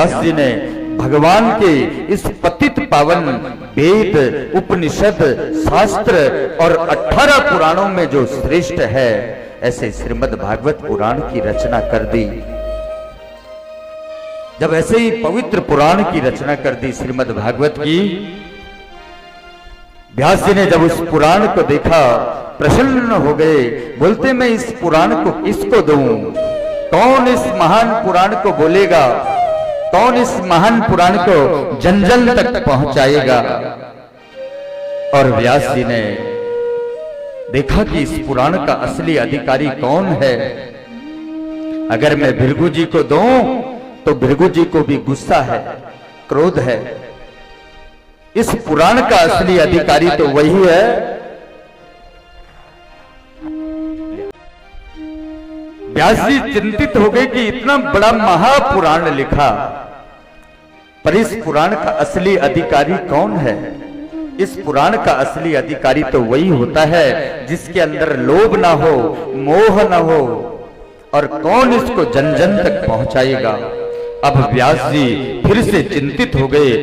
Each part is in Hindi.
व्यास जी ने भगवान के इस पतित पावन वेद, उपनिषद, शास्त्र और 18 पुराणों में जो श्रेष्ठ है ऐसे श्रीमद् भागवत पुराण की रचना कर दी। जब ऐसे ही पवित्र पुराण की रचना कर दी श्रीमद् भागवत की, व्यास जी ने जब उस पुराण को देखा प्रसन्न हो गए। बोलते मैं इस पुराण को किसको दूं? कौन इस महान पुराण को बोलेगा? कौन इस महान पुराण को जन जन तक पहुंचाएगा? और व्यास जी ने देखा कि इस पुराण का असली अधिकारी कौन है। अगर मैं भृगु जी को दूं तो भृगु जी को भी गुस्सा है, क्रोध है। इस पुराण का असली अधिकारी तो वही है। व्यास जी चिंतित हो गए कि इतना बड़ा महापुराण लिखा, पर इस पुराण का असली अधिकारी कौन है? इस पुराण का असली अधिकारी तो वही होता है जिसके अंदर लोभ ना हो, मोह ना हो। और कौन इसको जन जन तक पहुंचाएगा? अब व्यास जी फिर से चिंतित हो गए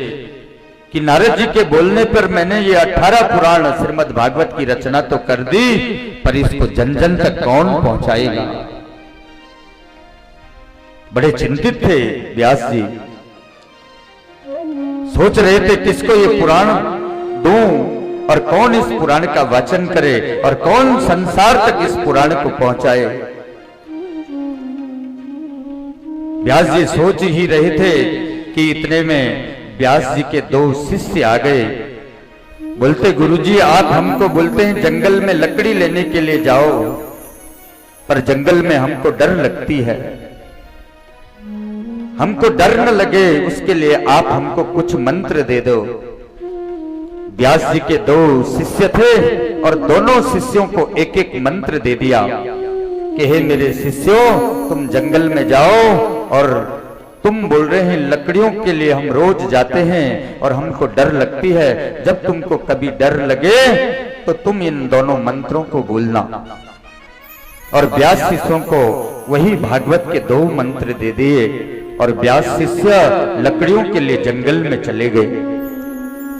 कि नारद जी के बोलने पर मैंने ये 18 पुराण श्रीमद् भागवत की रचना तो कर दी, पर इसको जन जन तक कौन पहुंचाएगा? बड़े चिंतित थे व्यास जी। सोच रहे थे किसको ये पुराण दूं और कौन इस पुराण का वाचन करे और कौन संसार तक इस पुराण को पहुंचाए। व्यास जी सोच ही रहे थे कि इतने में व्यास जी के 2 शिष्य आ गए। बोलते गुरुजी आप हमको बोलते हैं जंगल में लकड़ी लेने के लिए जाओ, पर जंगल में हमको डर लगती है। हमको डर न लगे उसके लिए आप हमको कुछ मंत्र दे दो। व्यास जी के 2 शिष्य थे और दोनों शिष्यों को एक एक मंत्र दे दिया कि हे मेरे शिष्यों तुम जंगल में जाओ और तुम बोल रहे हैं लकड़ियों के लिए हम रोज जाते हैं और हमको डर लगती है। जब तुमको कभी डर लगे तो तुम इन दोनों मंत्रों को बोलना। और व्यास शिष्यों को वही भागवत के 2 मंत्र दे दिए और व्यास शिष्य लकड़ियों के लिए जंगल में चले गए।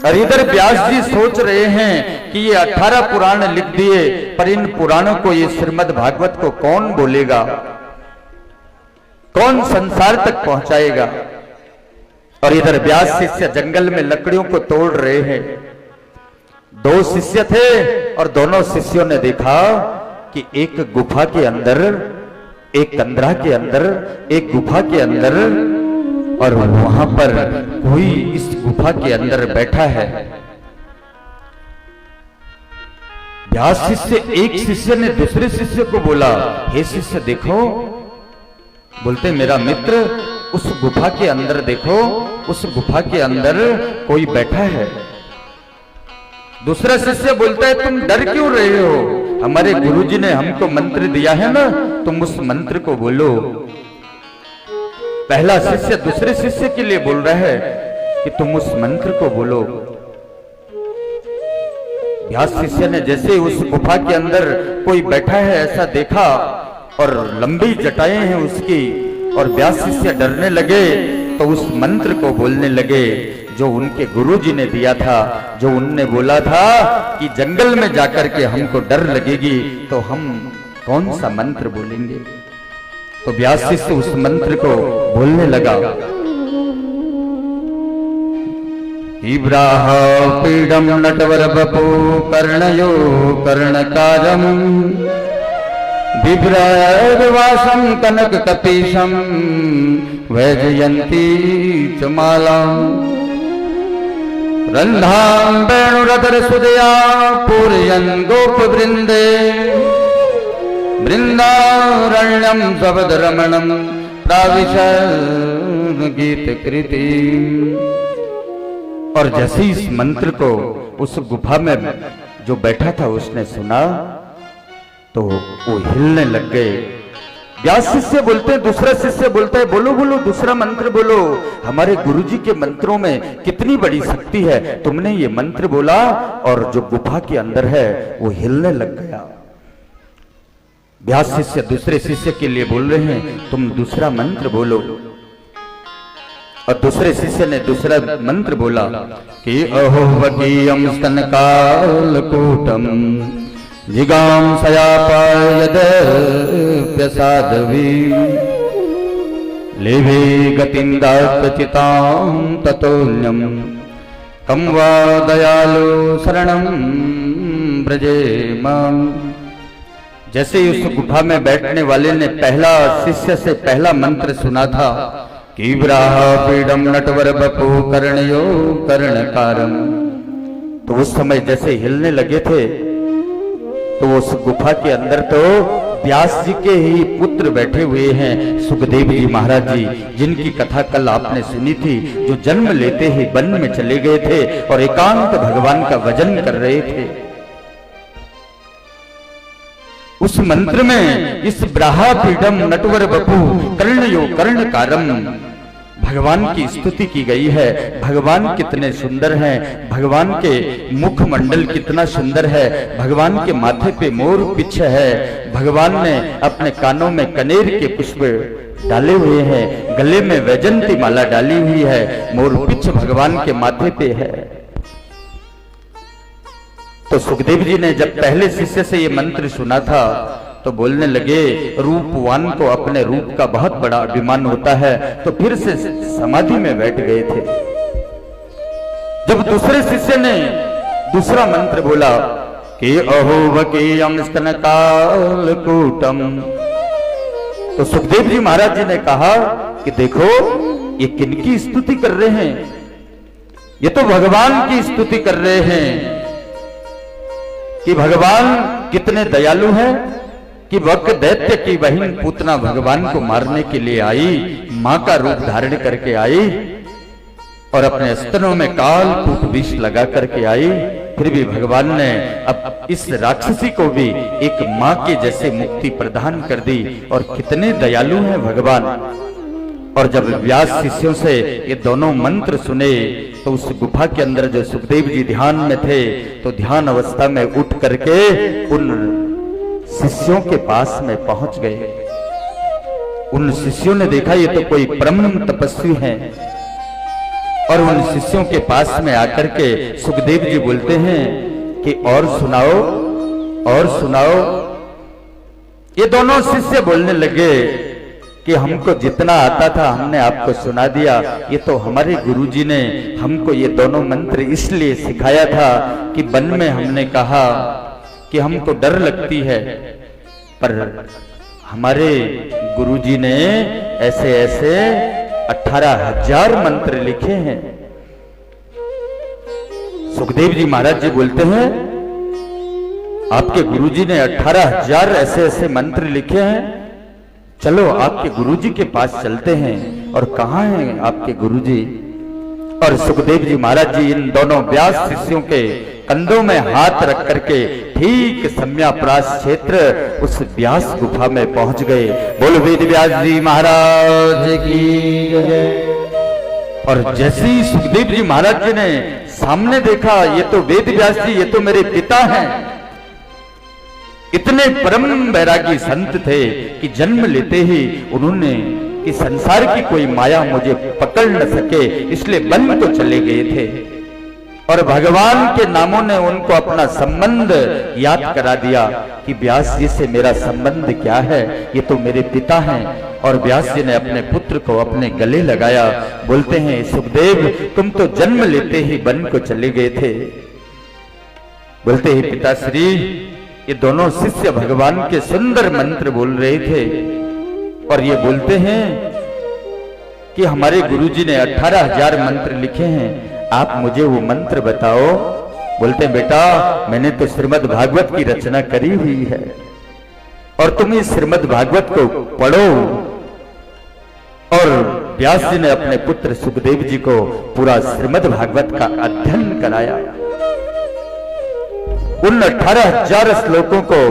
और इधर व्यास जी सोच रहे हैं कि ये 18 पुराण लिख दिए, पर इन पुराणों को, ये श्रीमद् भागवत को कौन बोलेगा, कौन संसार तक पहुंचाएगा। और इधर व्यास शिष्य जंगल में लकड़ियों को तोड़ रहे हैं। 2 शिष्य थे और दोनों शिष्यों ने देखा कि एक गुफा के अंदर, एक कंदरा के अंदर, एक गुफा के अंदर, और वहां पर कोई इस गुफा के अंदर बैठा है। व्यास शिष्य, एक शिष्य ने दूसरे शिष्य को बोला हे शिष्य देखो, बोलते मेरा मित्र उस गुफा के अंदर देखो, उस गुफा के अंदर कोई बैठा है। दूसरा शिष्य बोलता है तुम डर क्यों रहे हो? हमारे गुरुजी ने हमको मंत्र दिया है ना, तुम उस मंत्र को बोलो। पहला शिष्य दूसरे शिष्य के लिए बोल रहा है कि तुम उस मंत्र को बोलो। व्यास शिष्य ने जैसे उस गुफा के अंदर कोई बैठा है ऐसा देखा और लंबी जटाएं हैं उसकी, और व्यास शिष्य डरने लगे तो उस मंत्र को बोलने लगे जो उनके गुरुजी ने दिया था, जो उनने बोला था कि जंगल में जाकर के हमको डर लगेगी तो हम कौन सा मंत्र बोलेंगे। तो व्यास शिष्य उस मंत्र को बोलने लगा। इब्राह पीडम नटवर बपू कर्णयो कर्णकारम बिभ्रवासम कनक कपीशम वैजयंती च मालाम रंधाम वेणुरधर सुदया पूरयन गोप वृंदे वृंदारण्यम सबद रमणम प्राविशद गीत कृति। और जैसे इस मंत्र को उस गुफा में जो बैठा था उसने सुना तो वो हिलने लग गए। व्यास शिष्य बोलते हैं, दूसरा शिष्य बोलता है बोलो बोलो दूसरा मंत्र बोलो, हमारे गुरुजी के मंत्रों में कितनी बड़ी शक्ति है। तुमने ये मंत्र बोला और जो गुफा के अंदर है वो हिलने लग गया। व्यास शिष्य दूसरे शिष्य के लिए बोल रहे हैं तुम दूसरा मंत्र बोलो। और दूसरे शिष्य ने दूसरा मंत्र बोला कि अहो वकीयम स्तन कालकूटम जिगाम सयापायद प्रसादवी लेवे गतिंदाचितां ततोन्यम कम वा दयालु शरणं ब्रजेम। जैसे ही उस गुफा में बैठने वाले ने पहला शिष्य से पहला मंत्र सुना था कि ब्राह पीडम नटवर बपू कर्णयो कर्णकारम, तो उस समय जैसे हिलने लगे थे तो उस गुफा के अंदर तो व्यास जी के ही पुत्र बैठे हुए हैं, सुखदेव जी महाराज जी, जिनकी कथा कल आपने सुनी थी, जो जन्म लेते ही वन में चले गए थे और एकांत भगवान का भजन कर रहे थे। उस मंत्र में इस ब्राहा पीडम नटवर बपू कर्णयो कर्णकारम भगवान की स्तुति की गई है। भगवान कितने सुंदर हैं, भगवान के मुख मंडल कितना सुंदर है, भगवान के माथे पे मोर पिछ है, भगवान ने अपने कानों में कनेर के पुष्प डाले हुए हैं, गले में वैजंती माला डाली हुई है, मोर पिछ भगवान के माथे पे है। तो सुखदेव जी ने जब पहले शिष्य से ये मंत्र सुना था तो बोलने लगे, रूपवान को अपने रूप का बहुत बड़ा अभिमान होता है, तो फिर से समाधि में बैठ गए थे। जब दूसरे शिष्य ने दूसरा मंत्र बोला कि अहो वकीयम स्तन कालकूटम, तो सुखदेव जी महाराज जी ने कहा कि देखो ये किनकी स्तुति कर रहे हैं, ये तो भगवान की स्तुति कर रहे हैं कि भगवान कितने दयालु हैं कि वक्त दैत्य की बहन पूतना भगवान को मारने के लिए आई, मां का रूप धारण करके आई और अपने स्तनों में कालकूट विष लगा करके आई, फिर भी भगवान ने अब इस राक्षसी को भी एक मां के जैसे मुक्ति प्रदान कर दी। और कितने दयालु हैं भगवान। और जब व्यास शिष्यों से ये दोनों मंत्र सुने तो उस गुफा के अंदर जो सुखदेव जी ध्यान में थे, तो ध्यान अवस्था में उठ करके उन शिष्यों के पास में पहुंच गए। उन शिष्यों ने देखा ये तो कोई परम तपस्वी हैं, और उन शिष्यों के पास में आकर के सुखदेव जी बोलते हैं कि और सुनाओ और सुनाओ। ये दोनों शिष्य बोलने लगे कि हमको जितना आता था हमने आपको सुना दिया, ये तो हमारे गुरुजी ने हमको ये दोनों मंत्र इसलिए सिखाया था कि वन में हमने कहा कि हमको डर लगती है, पर हमारे गुरुजी ने ऐसे ऐसे 18,000 मंत्र लिखे हैं। सुखदेव जी महाराज जी बोलते हैं आपके गुरुजी ने 18,000 ऐसे ऐसे मंत्र लिखे हैं, चलो आपके गुरुजी के पास चलते हैं। और कहाँ हैं आपके गुरुजी? और सुखदेव जी महाराज जी इन दोनों व्यास शिष्यों के कंधों में हाथ रख करके ठीक सम्याप्रास क्षेत्र उस व्यास गुफा में पहुंच गए। बोल वेद व्यास जी महाराज की जय। और जैसे ही सुखदेव जी महाराज जी ने सामने देखा, ये तो वेद व्यास जी, ये तो मेरे पिता हैं। इतने परम वैरागी संत थे कि जन्म लेते ही उन्होंने कि संसार की कोई माया मुझे पकड़ न सके, इसलिए वन तो चले गए थे। और भगवान के नामों ने उनको अपना संबंध याद करा दिया कि व्यास जी से मेरा संबंध क्या है, ये तो मेरे पिता हैं। और व्यास जी ने अपने पुत्र को अपने गले लगाया। बोलते हैं सुखदेव तुम तो जन्म लेते ही वन को चले गए थे। बोलते हैं पिताश्री, ये दोनों शिष्य भगवान के सुंदर मंत्र बोल रहे थे और ये बोलते हैं कि हमारे गुरुजी ने 18,000 मंत्र लिखे हैं, आप मुझे वो मंत्र बताओ। बोलते बेटा मैंने तो श्रीमद् भागवत की रचना करी हुई है और तुम इस श्रीमद् भागवत को पढ़ो। और व्यास जी ने अपने पुत्र सुखदेव जी को पूरा श्रीमद् भागवत का अध्ययन कराया। उन 18,000 श्लोकों को,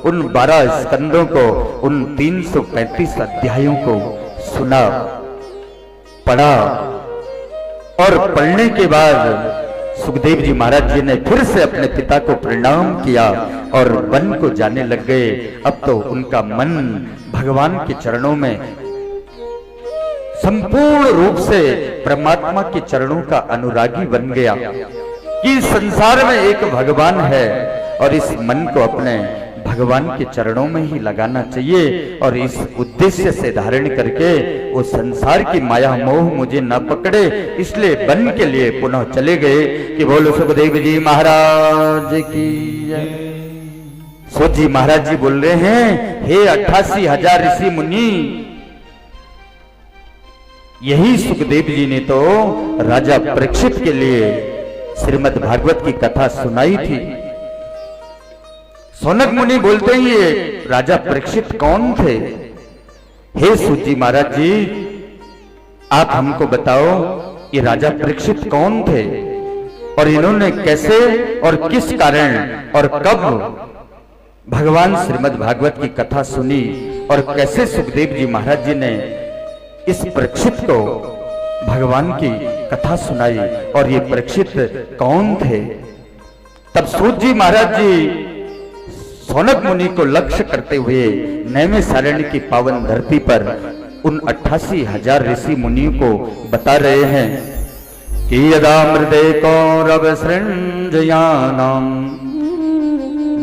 उन 12 स्कंदों को, उन 335 अध्यायों को सुना, पढ़ा। और पढ़ने के बाद सुखदेव जी महाराज जी ने फिर से अपने पिता को प्रणाम किया और वन को जाने लग गए। अब तो उनका मन भगवान के चरणों में संपूर्ण रूप से परमात्मा के चरणों का अनुरागी बन गया कि संसार में एक भगवान है और इस मन को अपने भगवान के चरणों में ही लगाना चाहिए और इस उद्देश्य से धारण करके वो संसार की माया मोह मुझे न पकड़े, इसलिए वन के लिए पुनः चले गए। कि बोलो सुखदेव जी महाराज की जय। सूत जी महाराज जी बोल रहे हैं, हे 88,000 ऋषि मुनि, यही सुखदेव जी ने तो राजा परीक्षित के लिए श्रीमद् भागवत की कथा सुनाई थी। सौनक मुनि बोलते हैं, ये राजा परीक्षित कौन थे? हे सूत जी महाराज जी, आप हमको बताओ ये राजा परीक्षित कौन थे और इन्होंने कैसे और किस कारण और कब भगवान श्रीमद् भागवत की कथा सुनी और कैसे सुखदेव जी महाराज जी ने इस परीक्षित को भगवान की कथा सुनाई और ये परीक्षित कौन थे? तब सूत जी महाराज जी सौनक मुनि को लक्ष्य करते हुए नैमिषारण्य की पावन धरती पर उन 88,000 ऋषि मुनियों को बता रहे हैं कि यदा मृदे कौरव सृंजयानाम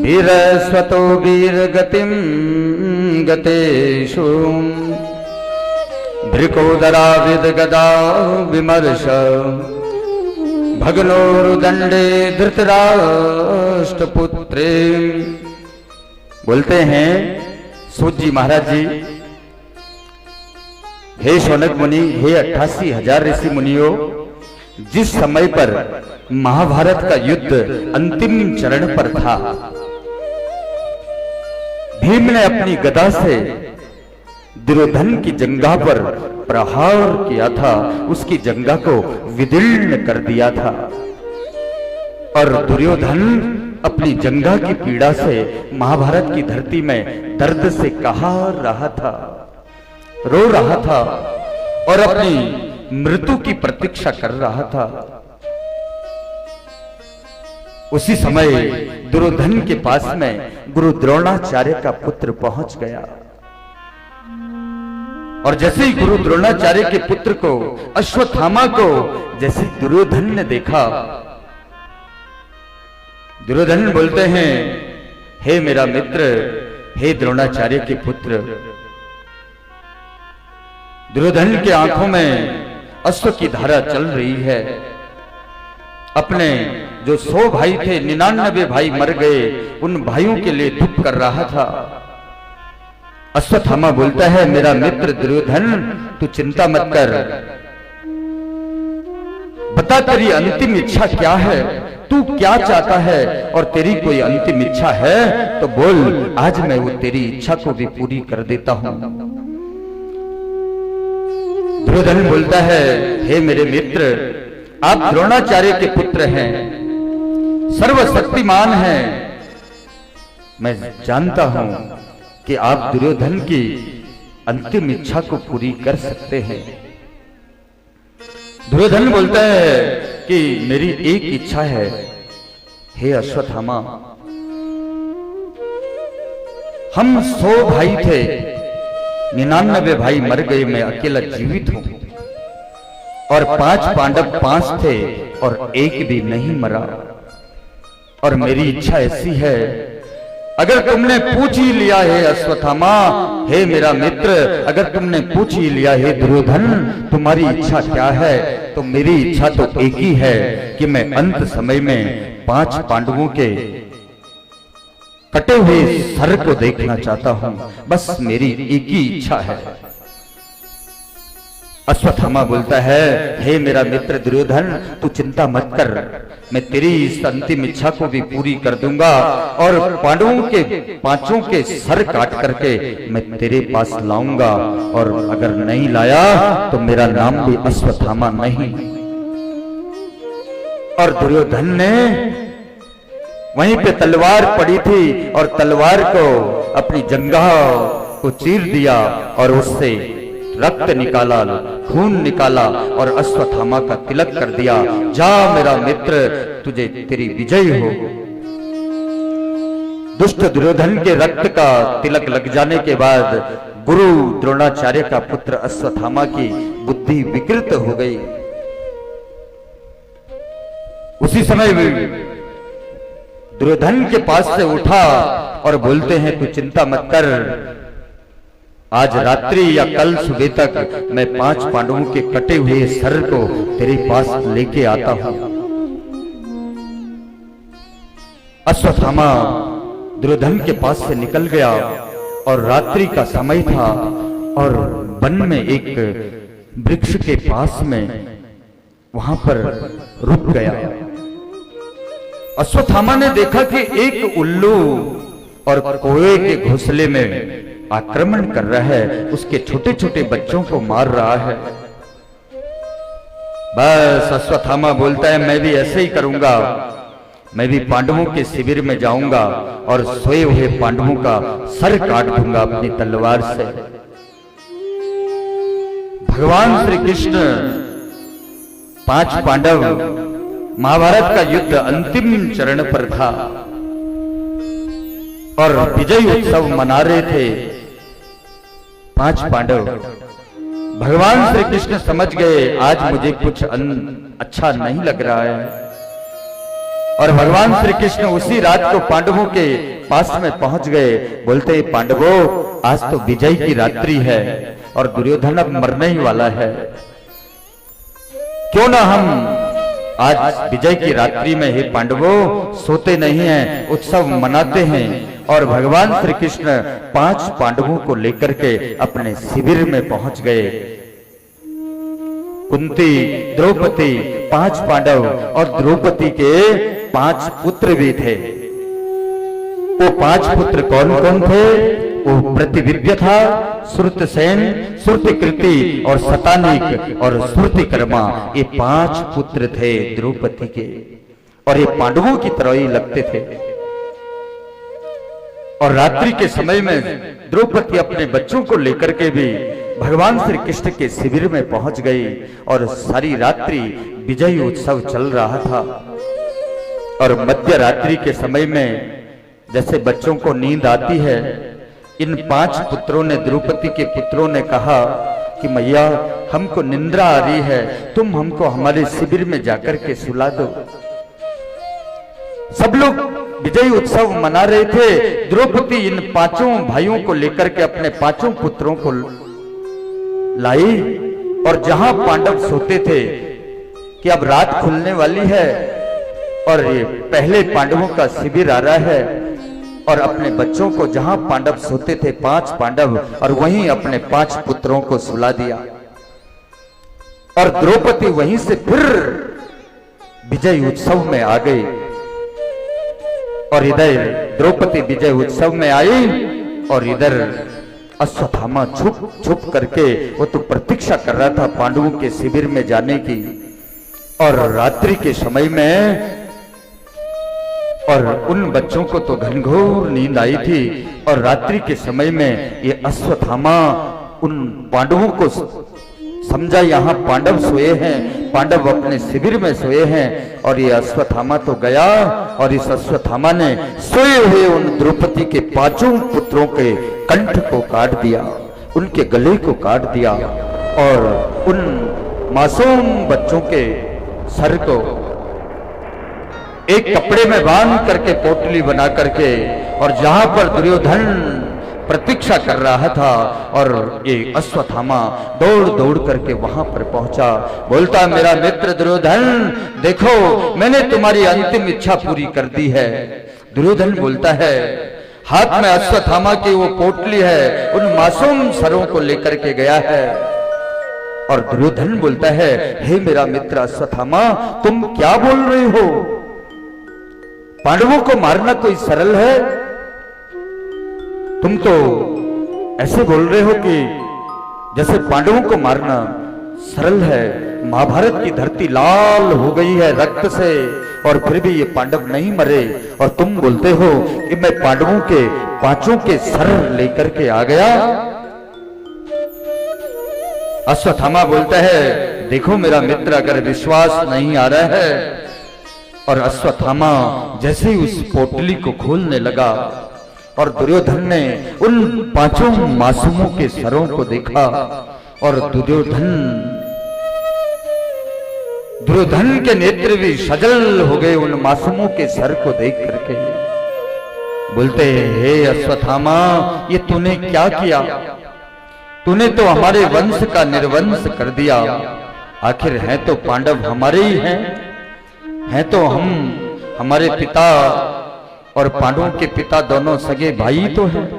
वीरस्वतो वीरगतिम गतेषु भृकोदरा विदगदा विमर्श भगनोरुदंडे धृतराष्ट्रपुत्रे। बोलते हैं सूत जी महाराज जी, हे शौनक मुनि, हे 88,000 ऋषि मुनियों, जिस समय पर महाभारत का युद्ध अंतिम चरण पर था, भीम ने अपनी गदा से दुर्योधन की जंघा पर प्रहार किया था, उसकी जंघा को विदीर्ण कर दिया था और दुर्योधन अपनी जंघा की पीड़ा से महाभारत की धरती में दर्द से कहा रहा था, रो रहा था और अपनी मृत्यु की प्रतीक्षा कर रहा था। उसी समय दुर्योधन के पास में गुरु द्रोणाचार्य का पुत्र पहुंच गया और जैसे ही गुरु द्रोणाचार्य के पुत्र को, अश्वत्थामा को जैसे दुर्योधन ने देखा, दुर्योधन बोलते हैं, हे मेरा मित्र, हे द्रोणाचार्य के पुत्र। दुर्योधन के आंखों में अश्व की धारा चल रही है। अपने जो 100 भाई थे, 99 भाई मर गए, उन भाइयों के लिए दुख कर रहा था। अश्वत्थामा बोलता है, मेरा मित्र दुर्योधन, तू चिंता मत कर, बता तेरी अंतिम इच्छा क्या है, तू क्या चाहता है और तेरी कोई अंतिम इच्छा है तो बोल, आज मैं वो तेरी इच्छा को भी पूरी कर देता हूं। दुर्योधन बोलता है, हे मेरे मित्र, आप द्रोणाचार्य के पुत्र हैं, सर्वशक्तिमान हैं, मैं जानता हूं कि आप दुर्योधन की अंतिम इच्छा को पूरी कर सकते हैं। दुर्योधन बोलता है कि मेरी एक इच्छा है, हे अश्वत्थामा, हम 100 भाई थे, 99 भाई मर गए, मैं अकेला जीवित हूं और 5 पांडव 5 थे और एक भी नहीं मरा। और मेरी इच्छा ऐसी है, अगर तुमने पूछ ही लिया है अश्वत्थामा, हे मेरा मित्र, अगर तुमने पूछ ही लिया है दुर्योधन, तुम्हारी इच्छा क्या है, तो मेरी इच्छा तो एक ही है कि मैं अंत समय में 5 पांडवों के कटे हुए सर को देखना चाहता हूं, बस मेरी एक ही इच्छा है। अश्वत्थामा बोलता है, हे मेरा मित्र दुर्योधन, तू चिंता मत कर, मैं तेरी इस अंतिम इच्छा को भी पूरी कर दूंगा और पांडवों के 5 के सर काट करके मैं तेरे पास लाऊंगा, और अगर नहीं लाया तो मेरा नाम भी अश्वत्थामा नहीं। और दुर्योधन ने वहीं पे तलवार पड़ी थी और तलवार को अपनी जंघा को चीर दिया और उससे रक्त निकाला, खून निकाला और अश्वत्थामा का तिलक कर दिया। जा मेरा मित्र, तुझे तेरी विजय हो। दुष्ट दुर्योधन के रक्त का तिलक लग जाने के बाद गुरु द्रोणाचार्य का पुत्र अश्वत्थामा की बुद्धि विकृत हो गई। उसी समय दुर्योधन के पास से उठा और बोलते हैं, तू चिंता मत कर, आज रात्रि या कल सुबह तक मैं 5 पांडवों के कटे हुए सर को तेरे पास लेके आता हूं। अश्वत्थामा दुर्योधन के पास से निकल गया और रात्रि का समय था और वन में एक वृक्ष के पास में वहां पर रुक गया। अश्वत्थामा ने देखा कि एक उल्लू और कोए के घोंसले में आक्रमण कर रहा है, उसके छोटे छोटे बच्चों को मार रहा है। बस अश्वत्थामा बोलता है, मैं भी ऐसे ही करूंगा, मैं भी पांडवों के शिविर में जाऊंगा और सोए हुए पांडवों का सर काट दूंगा अपनी तलवार से। भगवान श्री कृष्ण 5 पांडव, महाभारत का युद्ध अंतिम चरण पर था और विजय उत्सव मना रहे थे 5 पांडव। भगवान श्री कृष्ण समझ गए आज मुझे कुछ अच्छा नहीं लग रहा है और भगवान श्री कृष्ण उसी रात को पांडवों के पास में पहुंच गए। बोलते, पांडवों आज तो विजय की रात्रि है और दुर्योधन अब मरने ही वाला है, क्यों ना हम आज विजय की रात्रि में हे पांडवों सोते नहीं हैं, उत्सव मनाते हैं। और भगवान श्री कृष्ण 5 पांडवों को लेकर के अपने शिविर में पहुंच गए। कुंती, द्रौपदी, 5 पांडव और द्रौपदी के 5 पुत्र भी थे। वो 5 पुत्र कौन कौन थे? वो प्रतिविद्य था, श्रुतसेन, श्रुतिकृति और शतानीक और श्रुतिकर्मा, ये 5 पुत्र थे द्रौपदी के और ये पांडवों की तरह ही लगते थे। और रात्रि के समय में द्रौपदी अपने बच्चों को लेकर के भी भगवान श्री कृष्ण के शिविर में पहुंच गई और सारी रात्रि विजय उत्सव चल रहा था। और मध्य रात्रि के समय में जैसे बच्चों को नींद आती है, इन 5 पुत्रों ने, द्रौपदी के पुत्रों ने कहा कि मैया हमको निंद्रा आ रही है, तुम हमको हमारे शिविर में जाकर के सुला दो। सब लोग विजय उत्सव मना रहे थे। द्रौपदी इन 5 भाइयों को लेकर के अपने 5 पुत्रों को लाई और जहां पांडव सोते थे कि अब रात खुलने वाली है और ये पहले पांडवों का शिविर आ रहा है, और अपने बच्चों को जहां पांडव सोते थे 5 पांडव, और वहीं अपने 5 पुत्रों को सुला दिया। और द्रौपदी वहीं से फिर विजय उत्सव में आ गई और इधर द्रौपदी विजय उत्सव में आई और इधर अश्वत्थामा छुप छुप करके वो तो प्रतीक्षा कर रहा था पांडवों के शिविर में जाने की। और रात्रि के समय में और उन बच्चों को तो घनघोर नींद आई थी और रात्रि के समय में ये अश्वत्थामा उन पांडवों को समझा यहाँ पांडव सोए हैं, पांडव अपने शिविर में सोए हैं। और ये अश्वत्थामा तो गया और इस अश्वत्थामा ने सोए हुए उन द्रौपदी के 5 पुत्रों के कंठ को काट दिया, उनके गले को काट दिया और उन मासूम बच्चों के सर को एक कपड़े में बांध करके पोटली बना करके, और जहां पर दुर्योधन प्रतीक्षा कर रहा था और ये अश्वत्थामा दौड़ दौड़ करके वहां पर पहुंचा। बोलता, मेरा मित्र दुर्योधन देखो मैंने तुम्हारी अंतिम इच्छा पूरी कर दी है। दुर्योधन बोलता है, हाथ में अश्वत्थामा की वो पोटली है, उन मासूम सरों को लेकर के गया है। और दुर्योधन बोलता है, हे मेरा मित्र अश्वत्थामा तुम क्या बोल रहे हो? पांडवों को मारना कोई सरल है? तुम तो ऐसे बोल रहे हो कि जैसे पांडवों को मारना सरल है। महाभारत की धरती लाल हो गई है रक्त से और फिर भी ये पांडव नहीं मरे, और तुम बोलते हो कि मैं पांडवों के 5 के सर लेकर के आ गया। अश्वत्थामा बोलता है, देखो मेरा मित्र अगर विश्वास नहीं आ रहा है। और अश्वत्थामा जैसे ही उस पोटली को खोलने लगा, और दुर्योधन ने उन पांचों मासूमों के सरों को देखा और दुर्योधन के नेत्र भी सजल हो गए उन मासूमों के सर को देख करके। बोलते, हे अश्वत्थामा, ये तूने क्या किया? तूने तो हमारे वंश का निर्वंश कर दिया। आखिर है तो पांडव हमारे ही हैं तो हम, हमारे पिता और पांडवों के पिता दोनों सगे भाई तो हैं,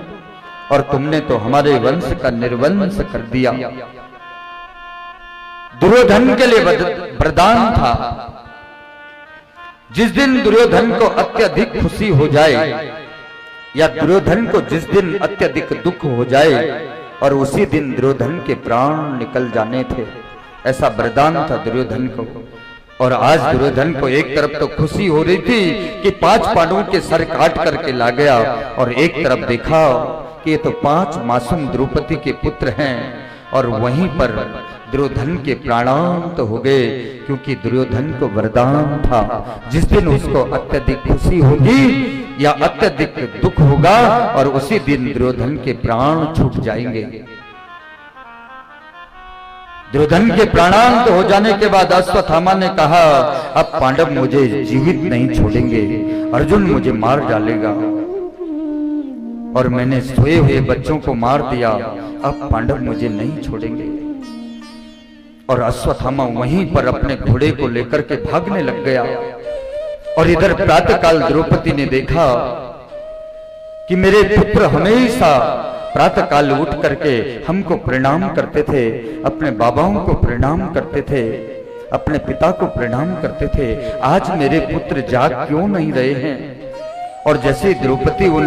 और तुमने तो हमारे वंश का निर्वंश कर दिया। दुर्योधन के लिए वरदान था, जिस दिन दुर्योधन को अत्यधिक खुशी हो जाए या दुर्योधन को जिस दिन अत्यधिक दुख हो जाए और उसी दिन दुर्योधन के प्राण निकल जाने थे, ऐसा वरदान था दुर्योधन को। और आज दुर्योधन को एक तरफ तो खुशी हो रही थी कि 5 पांडवों के सर काट करके ला गया, और एक तरफ देखा कि ये तो 5 मासूम द्रौपदी के पुत्र हैं, और वहीं पर दुर्योधन के प्राणांत हो गए, क्योंकि दुर्योधन को वरदान था जिस दिन उसको अत्यधिक खुशी होगी या अत्यधिक दुख होगा और उसी दिन दुर्योधन के प्राण छूट जाएंगे। दुर्योधन के प्राणांत हो जाने के बाद अश्वत्थामा ने कहा, अब पांडव मुझे जीवित नहीं छोड़ेंगे, अर्जुन मुझे मार डालेगा, और मैंने सोए हुए बच्चों को मार दिया, अब पांडव मुझे नहीं छोड़ेंगे। और अश्वत्थामा वहीं पर अपने घोड़े को लेकर के भागने लग गया। और इधर प्रातःकाल द्रौपदी ने देखा कि मेरे पुत्र हमेशा प्रातःकाल उठ करके हमको प्रणाम करते थे, अपने बाबाओं को प्रणाम करते थे, अपने पिता को प्रणाम करते थे, आज मेरे पुत्र जाग क्यों नहीं रहे हैं? और जैसे द्रौपदी उन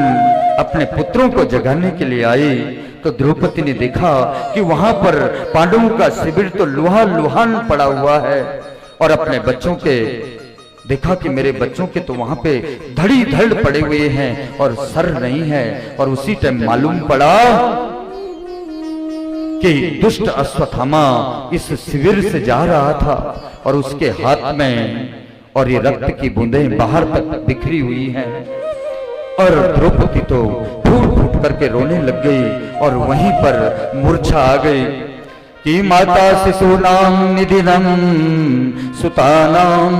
अपने पुत्रों को जगाने के लिए आई तो द्रौपदी ने देखा कि वहां पर पांडवों का शिविर तो लुहान पड़ा हुआ है, और अपने बच्चों के देखा कि मेरे बच्चों के तो वहां पे धड़ी धड़ पड़े हुए हैं और सर नहीं है। और उसी टाइम मालूम पड़ा कि दुष्ट अश्वत्थामा इस शिविर से जा रहा था और उसके हाथ में और ये रक्त की बूंदें बाहर तक बिखरी हुई हैं। और द्रौपदी तो फूट फूट करके रोने लग गई और वहीं पर मूर्छा आ गई कि माता शिशूनां निधिनं सुतानां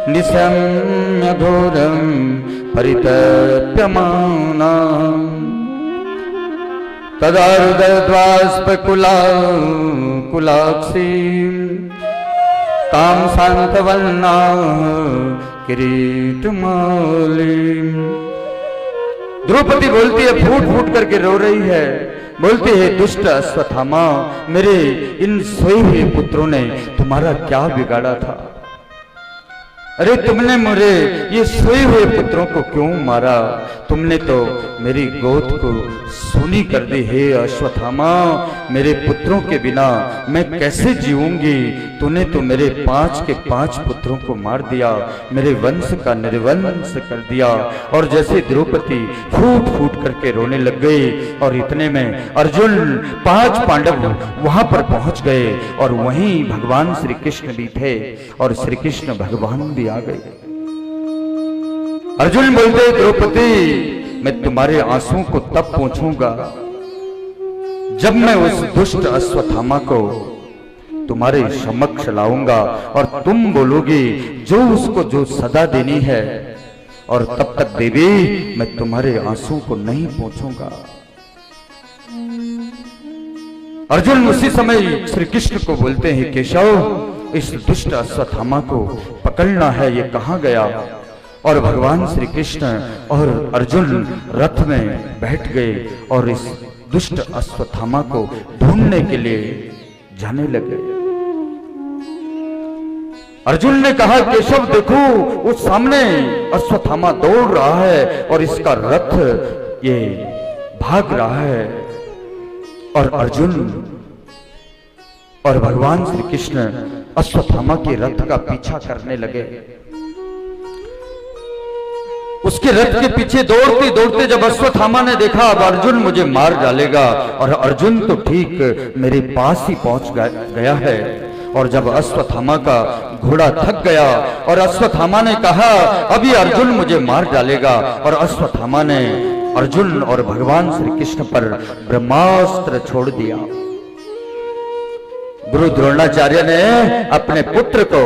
निशम्य घोरं परितप्यमाना तदा हृदयद्वाष्पकुला कुलाक्षी तां शान्तवन्ना किरीटमाली। द्रौपदी बोलती है, फूट फूट करके रो रही है, बोलती है, दुष्ट अश्वत्थामा, मेरे इन सोए हुए पुत्रों ने तुम्हारा क्या बिगाड़ा था? अरे तुमने मेरे ये सोए हुए पुत्रों को क्यों मारा? तुमने तो मेरी गोद को सूनी कर दी। हे अश्वत्थामा, मेरे पुत्रों के बिना मैं कैसे जीऊंगी? तूने तो मेरे 5 के 5 पुत्रों को मार दिया, मेरे वंश का निर्वंश कर दिया। और जैसे द्रौपदी फूट फूट करके रोने लग गई और इतने में अर्जुन 5 पांडव वहां पर पहुंच गए और वहीं भगवान श्री कृष्ण भी थे और श्री कृष्ण भगवान भी आ गए। अर्जुन बोलते, द्रौपदी, मैं तुम्हारे आंसुओं को तब पोंछूंगा जब मैं उस दुष्ट अश्वत्थामा को तुम्हारे समक्ष लाऊंगा और तुम बोलोगी जो उसको जो सदा देनी है, और तब तक देवी मैं तुम्हारे आंसुओं को नहीं पोंछूंगा। अर्जुन उसी समय श्री कृष्ण को बोलते हैं, केशव, इस दुष्ट अश्वत्थामा को पकड़ना है, ये कहां गया? और भगवान श्री कृष्ण और अर्जुन रथ में बैठ गए और इस दुष्ट अश्वत्थामा को ढूंढने के लिए जाने लगे। अर्जुन ने कहा, केशव देखो, उस सामने अश्वत्थामा दौड़ रहा है और इसका रथ ये भाग रहा है। और अर्जुन और भगवान श्री कृष्ण अश्वत्थामा के रथ का पीछा करने लगे। उसके रथ के पीछे दौड़ते दौड़ते जब अश्वत्थामा ने देखा अब अर्जुन मुझे मार डालेगा, और अर्जुन तो ठीक मेरे पास ही पहुंच गया है। और जब अश्वत्थामा का घोड़ा थक गया और अश्वत्थामा ने कहा अभी अर्जुन मुझे मार डालेगा, और अश्वत्थामा ने अर्जुन और भगवान श्री कृष्ण पर ब्रह्मास्त्र छोड़ दिया। गुरु द्रोणाचार्य ने अपने पुत्र को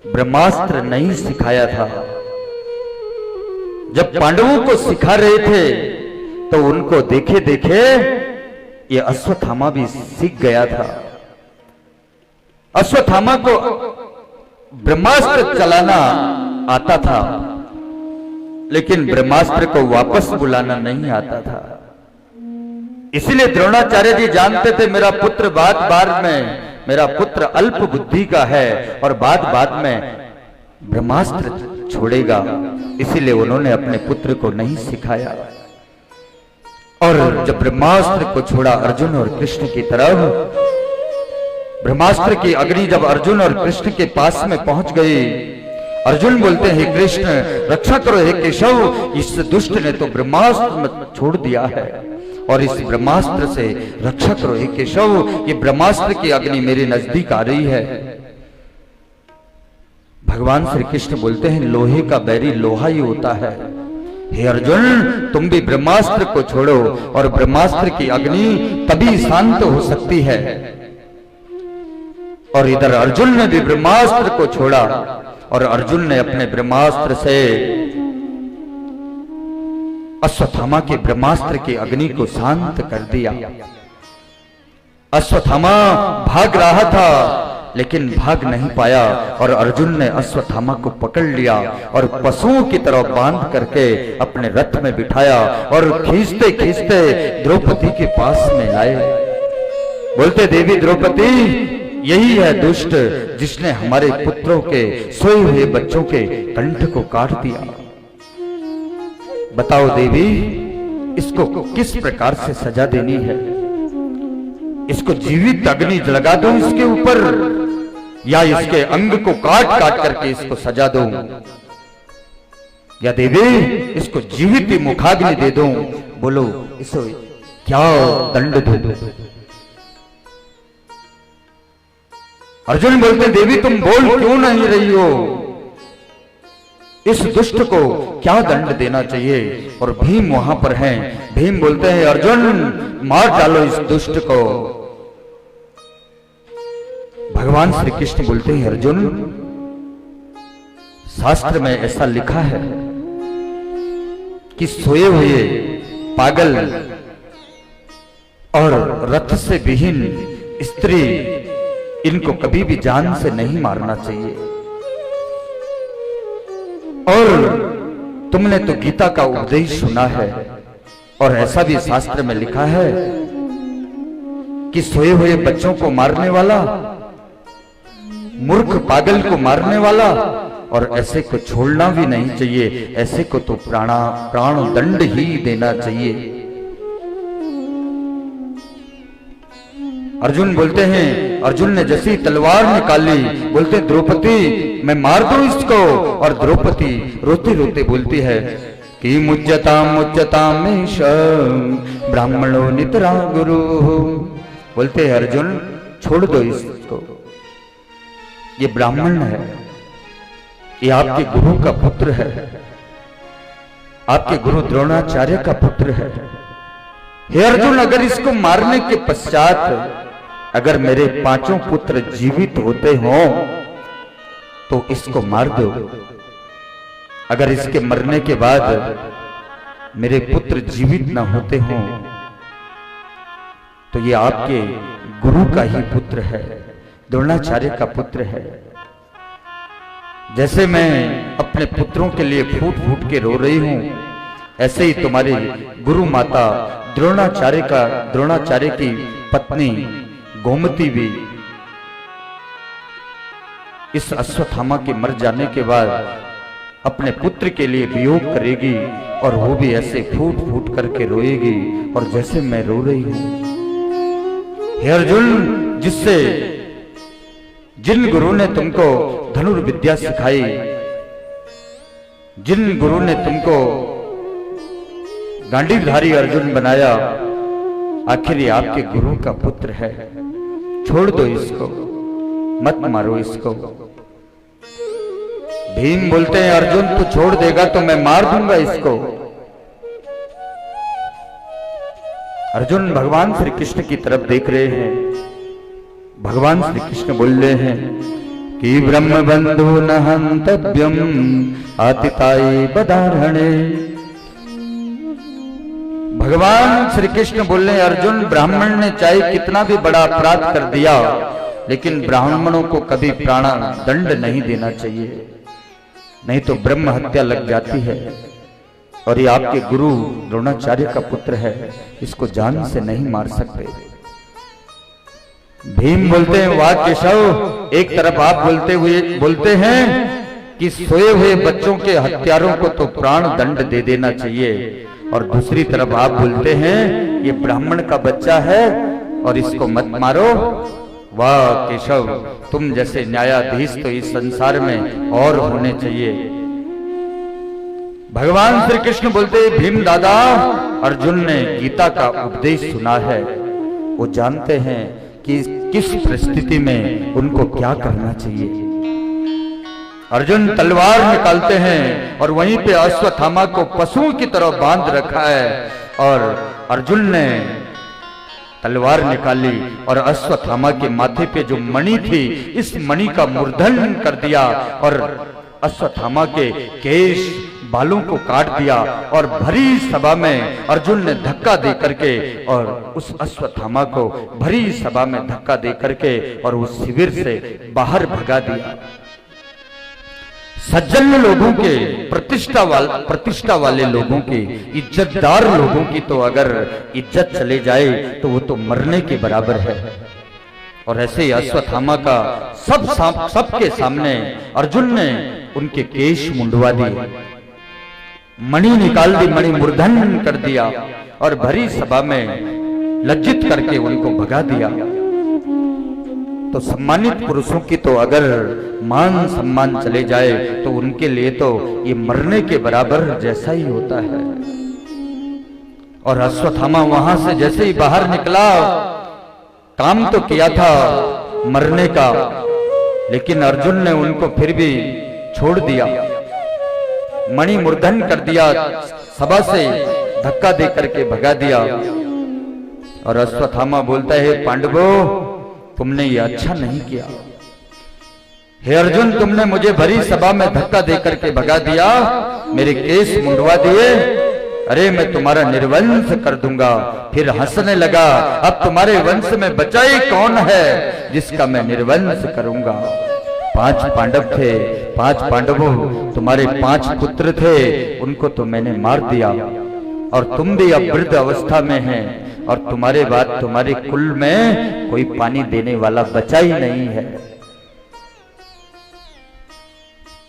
ब्रह्मास्त्र नहीं सिखाया था। जब पांडवों को सिखा रहे थे तो उनको देखे देखे ये अश्वत्थामा भी सीख गया था। अश्वत्थामा को ब्रह्मास्त्र चलाना आता था, लेकिन ब्रह्मास्त्र को वापस बुलाना नहीं आता था। इसलिए द्रोणाचार्य जी जानते थे मेरा पुत्र मेरा पुत्र अल्प बुद्धि का है और बाद में ब्रह्मास्त्र छोड़ेगा। इसीलिए उन्होंने अपने पुत्र को नहीं सिखाया। और जब ब्रह्मास्त्र को छोड़ा अर्जुन और कृष्ण की तरफ, ब्रह्मास्त्र की अग्नि जब अर्जुन और कृष्ण के पास में पहुंच गई, अर्जुन बोलते हैं कृष्ण रक्षा करो हे केशव, इस दुष्ट ने तो ब्रह्मास्त्र छोड़ दिया है और इस ब्रह्मास्त्र से रक्षा करो हे केशव, ये ब्रह्मास्त्र की अग्नि मेरे नजदीक आ रही है। भगवान श्री कृष्ण बोलते हैं लोहे का बैरी लोहा ही होता है। हे अर्जुन तुम भी ब्रह्मास्त्र को छोड़ो और ब्रह्मास्त्र की अग्नि तभी शांत हो सकती है। और इधर अर्जुन ने भी ब्रह्मास्त्र को छोड़ा और अर्जुन ने अपने ब्रह्मास्त्र से अश्वत्थामा के ब्रह्मास्त्र की अग्नि को शांत कर दिया। अश्वत्थामा भाग रहा था लेकिन भाग नहीं पाया और अर्जुन ने अश्वत्थामा को पकड़ लिया और पशुओं की तरह बांध करके अपने रथ में बिठाया और खींचते खींचते द्रौपदी के पास में लाए। बोलते देवी द्रौपदी यही है दुष्ट जिसने हमारे पुत्रों के सोए हुए बच्चों के कंठ को काट दिया। बताओ देवी इसको किस प्रकार से सजा देनी है? इसको जीवित अग्नि लगा दो इसके ऊपर या इसके अंग को काट काट करके इसको सजा दो, या देवी इसको जीवित मुखाग्नि दे दो। बोलो इसको क्या दंड दो? अर्जुन बोलते देवी तुम बोल क्यों नहीं रही हो? इस दुष्ट को क्या दंड देना चाहिए? और भीम वहां पर हैं। भीम बोलते हैं अर्जुन मार डालो इस दुष्ट को। भगवान श्री कृष्ण बोलते हैं अर्जुन शास्त्र में ऐसा लिखा है कि सोए हुए पागल और रथ से विहीन स्त्री इनको कभी भी जान से नहीं मारना चाहिए। और तुमने तो गीता का उपदेश सुना है और ऐसा भी शास्त्र में लिखा है कि सोए हुए बच्चों को मारने वाला, मूर्ख पागल को मारने वाला और ऐसे को छोड़ना भी नहीं चाहिए, ऐसे को तो प्राण दंड ही देना चाहिए। अर्जुन बोलते हैं, अर्जुन ने जैसी तलवार निकाली बोलते द्रौपदी मैं मार दूं इसको। और द्रौपदी रोते रोते बोलती है कि मुच्यता में ब्राह्मणो नितरा गुरु। बोलते हैं अर्जुन छोड़ दो इसको, ये ब्राह्मण है, ये आपके गुरु का पुत्र है, आपके गुरु द्रोणाचार्य का पुत्र है। हे अर्जुन अगर इसको मारने के पश्चात अगर मेरे पांचों पुत्र जीवित होते हों तो इसको मार दो। अगर इसके मरने के बाद मेरे पुत्र जीवित ना होते हों तो ये आपके गुरु का ही पुत्र है, द्रोणाचार्य का पुत्र है। जैसे मैं अपने पुत्रों के लिए फूट फूट के रो रही हूं, ऐसे ही तुम्हारी गुरु माता द्रोणाचार्य की पत्नी गोमती भी इस अश्वत्थामा के मर जाने के बाद अपने पुत्र के लिए वियोग करेगी और वो भी ऐसे फूट फूट करके रोएगी और जैसे मैं रो रही हूं। हे अर्जुन जिन गुरु ने तुमको धनुर्विद्या सिखाई, जिन गुरु ने तुमको गांडीवधारी अर्जुन बनाया, आखिर ये आपके गुरु का पुत्र है, छोड़ दो इसको, मत मारो इसको। भीम बोलते हैं अर्जुन तू छोड़ देगा तो मैं मार दूंगा इसको। अर्जुन भगवान श्री कृष्ण की तरफ देख रहे हैं। भगवान श्री कृष्ण बोल रहे हैं कि ब्रह्म बंधु न हंतव्यम आतिताय बदारणे। भगवान श्री कृष्ण बोल रहे हैं अर्जुन, ब्राह्मण ने चाहे कितना भी बड़ा अपराध कर दिया, लेकिन ब्राह्मणों को कभी प्राण दंड नहीं देना चाहिए, नहीं तो ब्रह्म हत्या लग जाती है। और ये आपके गुरु द्रोणाचार्य का पुत्र है, इसको जान से नहीं मार सकते। भीम बोलते हैं वाह केशव, एक तरफ आप बोलते हैं कि सोए हुए बच्चों के हत्यारों को तो प्राण दंड दे देना चाहिए, और दूसरी तरफ आप बोलते हैं ये ब्राह्मण का बच्चा है और इसको मत मारो। वाह केशव, तुम जैसे न्यायाधीश तो इस संसार में और होने चाहिए। भगवान श्री कृष्ण बोलते भीम दादा, अर्जुन ने गीता का उपदेश सुना है, वो जानते हैं कि किस परिस्थिति में उनको क्या करना चाहिए। अर्जुन तलवार निकालते हैं और वहीं पे अश्वत्थामा को पशुओं की तरह बांध रखा है, और अर्जुन ने तलवार निकाली और अश्वत्थामा के माथे पे जो मणि थी, इस मणि का मूर्धन कर दिया और अश्वत्थामा के केश बालों को काट दिया। और भरी सभा में अर्जुन ने धक्का दे करके और उस अश्वत्थामा को भरी सभा में धक्का दे करके और उस शिविर से बाहर भगा दिया। सज्जन लोगों के, प्रतिष्ठा वाले लोगों की, इज्जतदार लोगों की तो अगर इज्जत चले जाए तो वो तो मरने के बराबर है। और ऐसे ही अश्वत्थामा का सबके सामने अर्जुन ने उनके केश मुंडवा दिए, मणि निकाल दी, मणि मूर्धन कर दिया और भरी सभा में लज्जित करके उनको भगा दिया। तो सम्मानित पुरुषों की तो अगर मान सम्मान चले जाए तो उनके लिए तो ये मरने के बराबर जैसा ही होता है। और अश्वत्थामा वहां से जैसे ही बाहर निकला, काम तो किया था मरने का, लेकिन अर्जुन ने उनको फिर भी छोड़ दिया, मणि मूर्धन कर दिया, सभा से धक्का दे करके भगा दिया। और अश्वत्थामा बोलता है पांडवों, तुमने ये अच्छा नहीं किया। हे अर्जुन, तुमने मुझे भरी सभा में धक्का दे करके भगा दिया, मेरे केस मुंडवा दिए, अरे मैं तुम्हारा निर्वंश कर दूंगा। फिर हंसने लगा, अब तुम्हारे वंश में बचा ही कौन है जिसका मैं निर्वंश करूंगा। 5 पांडव थे, 5 पांडवों, तुम्हारे 5 पुत्र थे, उनको तो मैंने मार दिया, और तुम भी अब वृद्ध अवस्था में हैं, और तुम्हारे बाद तुम्हारे कुल में कोई पानी देने वाला बचा ही नहीं है।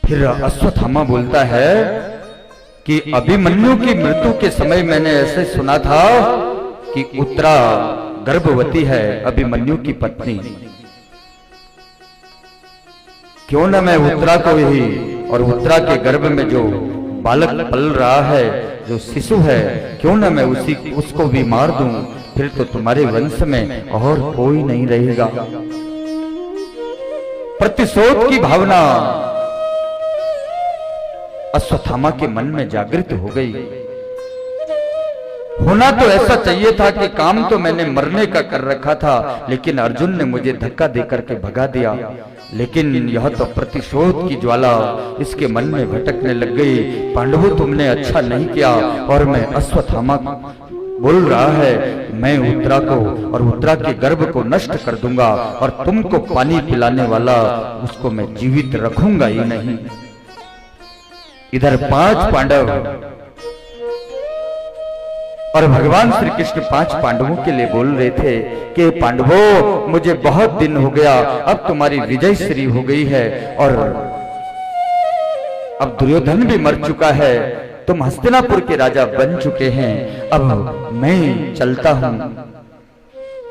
फिर अश्वत्थामा बोलता है कि अभिमन्यु की मृत्यु के समय मैंने ऐसे सुना था कि उत्तरा गर्भवती है, अभिमन्यु की पत्नी। क्यों न मैं उत्तरा को ही, और उत्तरा के गर्भ में जो बालक पल रहा है, जो शिशु है, क्यों न मैं उसको भी मार दूं, फिर तो तुम्हारे वंश में और कोई नहीं रहेगा। प्रतिशोध की भावना अश्वत्थामा के मन में जागृत हो गई। होना तो ऐसा चाहिए था कि काम तो मैंने मरने का कर रखा था, लेकिन अर्जुन ने मुझे धक्का देकर के भगा दिया। लेकिन यह तो प्रतिशोध की ज्वाला इसके मन में भटकने लग गई। पांडवों, तुमने अच्छा नहीं किया। और मैं अश्वत्थामा बोल रहा है, मैं उत्तरा को और उत्तरा के गर्भ को नष्ट कर दूंगा, और तुमको पानी पिलाने वाला उसको मैं जीवित रखूंगा ही नहीं। इधर 5 पांडव और भगवान श्री कृष्ण 5 पांडवों के लिए बोल रहे थे कि पांडवों, मुझे बहुत दिन हो गया, अब तुम्हारी विजय श्री हो गई है, और अब दुर्योधन भी मर चुका है, तुम हस्तिनापुर के राजा बन चुके हैं, अब मैं चलता हूं।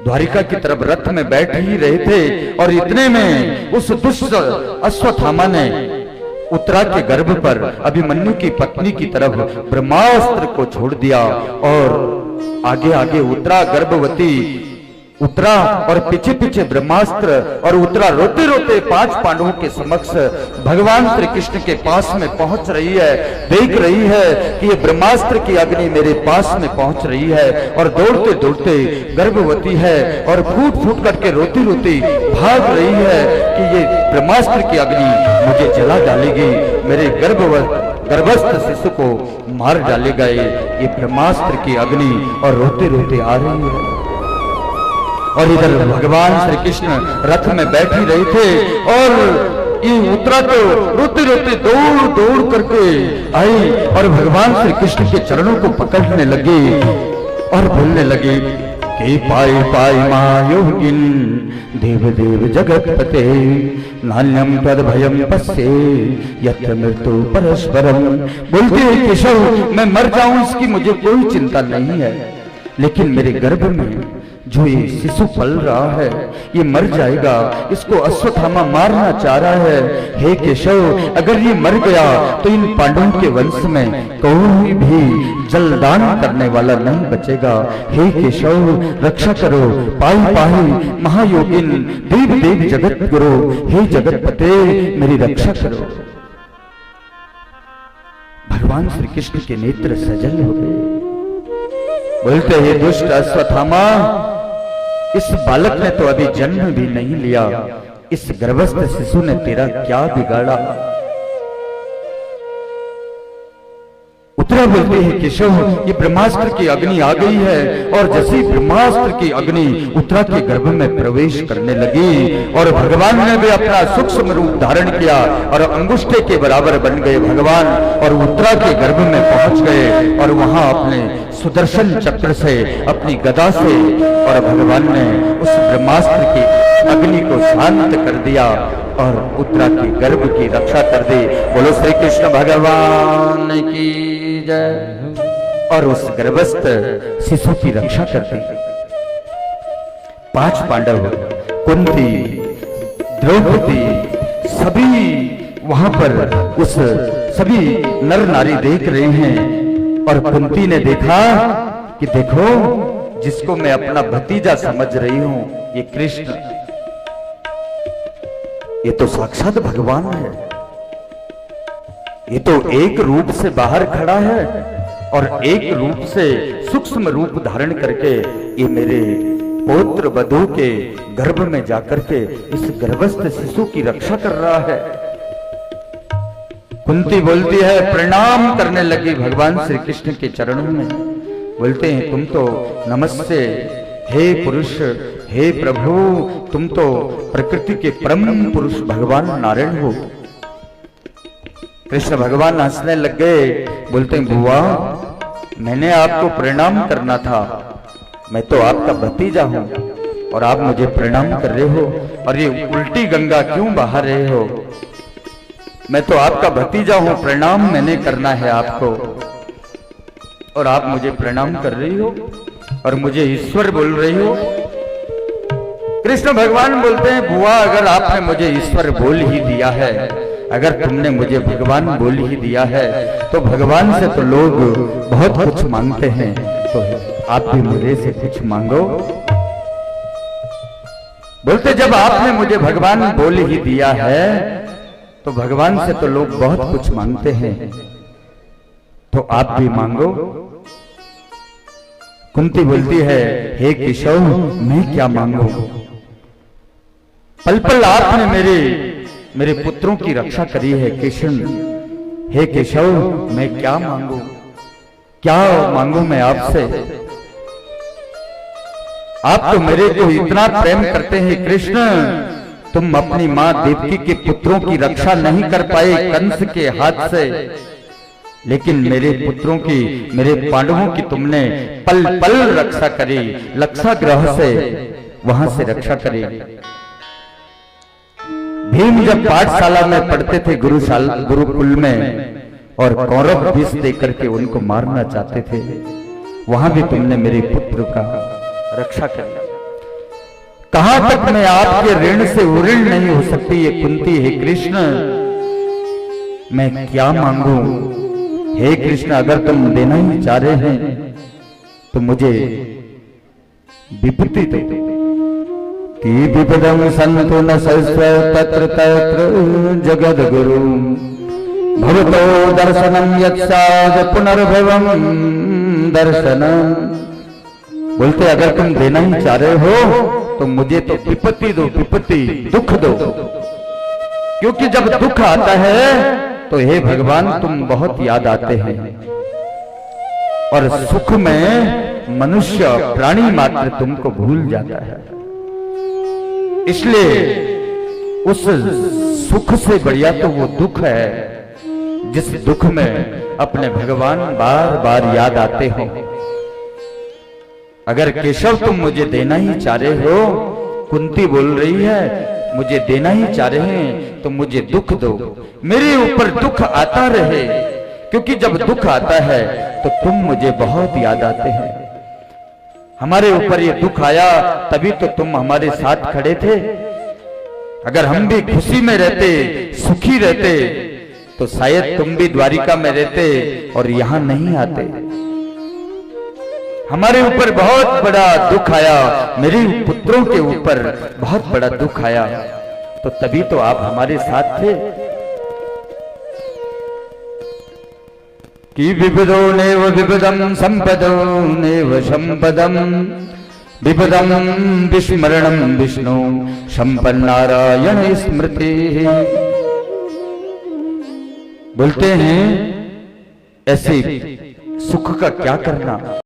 द्वारिका की तरफ रथ में बैठ ही रहे थे, और इतने में उस दुष्ट अश्वत्थामा ने उत्तरा के गर्भ पर अभिमन्यु की पत्नी की तरफ ब्रह्मास्त्र को छोड़ दिया, और आगे आगे उत्तरा गर्भवती उतरा और पीछे पीछे ब्रह्मास्त्र और उतरा रोते रोते 5 पांडवों के समक्ष भगवान श्री कृष्ण के पास में पहुंच रही है। देख रही है कि ये ब्रह्मास्त्र की अग्नि मेरे पास में पहुंच रही है और दौड़ते दौड़ते गर्भवती है और फूट फूट करके रोती रोती भाग रही है कि ये ब्रह्मास्त्र की अग्नि मुझे जला डालेगी, मेरे गर्भस्थ शिशु को मार डालेगा ये ब्रह्मास्त्र की अग्नि। और रोते रोते आ रही है और इधर भगवान श्री कृष्ण रथ में बैठी रहे थे और ये उतरा तो रोते रोते दौड़ दौड़ करके आई और भगवान श्री कृष्ण के चरणों को पकड़ने लगी और बोलने लगी कि पाई पाई मायोगिन देव देव जगतपते नान्यम तद भयम पश्ये यत्र मृत्यु परस्परम। बोलती है केशव मैं मर जाऊं इसकी मुझे कोई चिंता नहीं है, लेकिन मेरे गर्भ में जो ये शिशु पल रहा है ये मर जाएगा, इसको अश्वत्थामा मारना चाह रहा है। हे केशव अगर ये मर गया तो इन पांडवों के वंश में कोई भी जलदान करने वाला नहीं बचेगा। हे केशव रक्षा करो, पाई पाई महायोगिन देव देव जगत गुरु, हे जगतपते मेरी रक्षा करो। भगवान श्री कृष्ण के नेत्र सजल हो गए। बोलते हे दुष्ट अश्वत्थामा, इस बालक ने तो अभी जन्म भी नहीं लिया, इस गर्भस्थ शिशु ने तेरा क्या बिगाड़ा। उतरा बोलते हैं केशव ये ब्रह्मास्त्र की अग्नि आ गई है और जैसे ब्रह्मास्त्र की अग्नि उतरा के गर्भ में प्रवेश करने लगी और भगवान ने भी अपना सूक्ष्म रूप धारण किया और अंगुष्ठे के बराबर बन गए भगवान और उतरा के गर्भ में पहुंच गए और वहां अपने सुदर्शन चक्र से अपनी गदा से और भगवान ने उस ब्रह्मास्त्र की अग्नि को शांत कर दिया और उत्तरा के गर्भ की रक्षा कर दी। बोलो श्री कृष्ण भगवान की जय। और उस गर्भस्थ शिशु की रक्षा कर दी। 5 पांडव, कुंती, द्रौपदी सभी वहां पर उस सभी नर नारी देख रहे हैं और कुंती ने देखा कि देखो जिसको मैं अपना भतीजा समझ रही हूं ये कृष्ण, ये तो साक्षात भगवान है, ये तो एक रूप से बाहर खड़ा है और एक रूप से सूक्ष्म रूप धारण करके ये मेरे पौत्र वधू के गर्भ में जाकर के इस गर्भस्थ शिशु की रक्षा कर रहा है। कुंती बोलती है, प्रणाम करने लगी भगवान श्री कृष्ण के चरणों में। बोलते हैं तुम तो नमस्ते हे पुरुष, हे प्रभु, तुम तो प्रकृति के परम पुरुष भगवान नारायण हो। कृष्ण भगवान हंसने लग गए। बोलते हैं बुआ मैंने आपको प्रणाम करना था, मैं तो आपका भतीजा हूं और आप मुझे प्रणाम कर रहे हो और ये उल्टी गंगा क्यों बहा रहे हो। मैं तो आपका भतीजा हूं, प्रणाम मैंने करना है आपको और आप मुझे प्रणाम कर रही हो और मुझे ईश्वर बोल रही हो। कृष्ण भगवान बोलते हैं बुआ अगर आपने मुझे ईश्वर बोल ही दिया है, अगर तुमने मुझे भगवान बोल ही दिया है तो भगवान से तो लोग बहुत कुछ मांगते हैं, तो आप भी मुझे से कुछ मांगो। बोलते जब आपने मुझे भगवान बोल ही दिया है तो भगवान से तो लोग बहुत कुछ मांगते हैं, तो आप भी मांगो। कुंती बोलती है हे केशव मैं क्या मांगू, पल पल आपने मेरे पुत्रों की रक्षा करी है कृष्ण। हे केशव मैं क्या मांगू, क्या मांगू मैं आपसे। आप तो मेरे को इतना प्रेम करते हैं कृष्ण, तुम अपनी मां देवकी के पुत्रों की रक्षा नहीं कर पाए कंस के हाथ से, लेकिन मेरे पुत्रों की, मेरे पांडवों की तुमने पल पल रक्षा करी, लक्षा ग्रह से वहां से रक्षा करी। भीम जब पाठशाला में पढ़ते थे गुरुकुल में और कौरव विष देकर के उनको मारना चाहते थे, वहां भी तुमने मेरे पुत्र का रक्षा कर। कहां तक मैं आपके ऋण से उऋण नहीं हो सकती ये कुंती। हे कृष्ण मैं क्या मांगू। हे कृष्ण अगर तुम देना ही चाह रहे हैं तो मुझे विपत्ति दो, कि विपदम संतु न सस्व तत्र तत्र जगद गुरु भवतो दर्शनम यत्साद पुनर्भवम दर्शनम। बोलते अगर तुम देना ही चाह रहे हो तो मुझे तो विपत्ति दो, विपत्ति दुख दो, क्योंकि जब दुख आता है तो हे भगवान तुम बहुत याद आते हैं, और सुख में मनुष्य प्राणी मात्र तुमको भूल जाता है। इसलिए उस सुख से बढ़िया तो वो दुख है जिस दुख में अपने भगवान बार बार याद आते हो। अगर केशव तुम मुझे देना ही चाह रहे हो, कुंती बोल रही है मुझे देना ही चाह रहे हैं तो मुझे दुख दो, मेरे ऊपर दुख आता रहे, क्योंकि जब दुख आता है तो तुम मुझे बहुत याद आते हैं। हमारे ऊपर ये दुख आया तभी तो तुम हमारे साथ खड़े थे। अगर हम भी खुशी में रहते, सुखी रहते, तो शायद तुम भी द्वारिका में रहते और यहां नहीं आते। हमारे ऊपर बहुत बड़ा दुख आया, मेरे पुत्रों के ऊपर बहुत बड़ा दुख आया, तो तभी तो आप हमारे साथ थे। कि विविधो नेव विविधम संपदो नेव संपदम विपदम विस्मरणम विष्णु संपन्नारायण स्मृति। बोलते हैं ऐसे सुख का क्या करना।